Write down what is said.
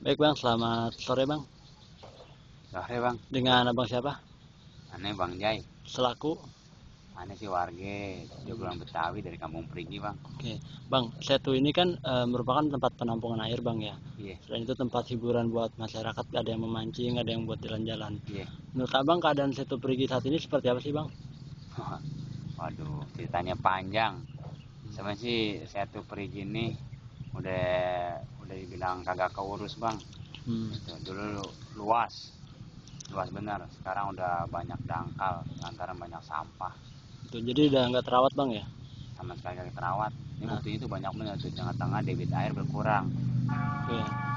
Baik Bang, selamat sore Bang. Sore bang, Dengan Abang siapa? aneh Bang Jai. Selaku. Aneh sih warga Jogelang Betawi dari Kampung Perigi bang. Oke, Bang. Setu ini kan merupakan tempat penampungan air Bang ya. Iya, Selain itu tempat hiburan buat masyarakat, ada yang memancing, ada yang buat jalan-jalan. iya. Menurut Abang keadaan Setu Perigi saat ini seperti apa sih Bang? Waduh, ceritanya panjang. Sebenarnya sih saya tuh Perigi ini udah udah dibilang kagak keurus bang. Hmm. Itu dulu luas, luas bener. Sekarang udah banyak dangkal, lantaran banyak sampah. Itu jadi udah nggak terawat Bang ya. Sama sekali kagak terawat. Ini Nah, buktinya tuh banyak bener tuh tengah-tengah debit air berkurang. oke.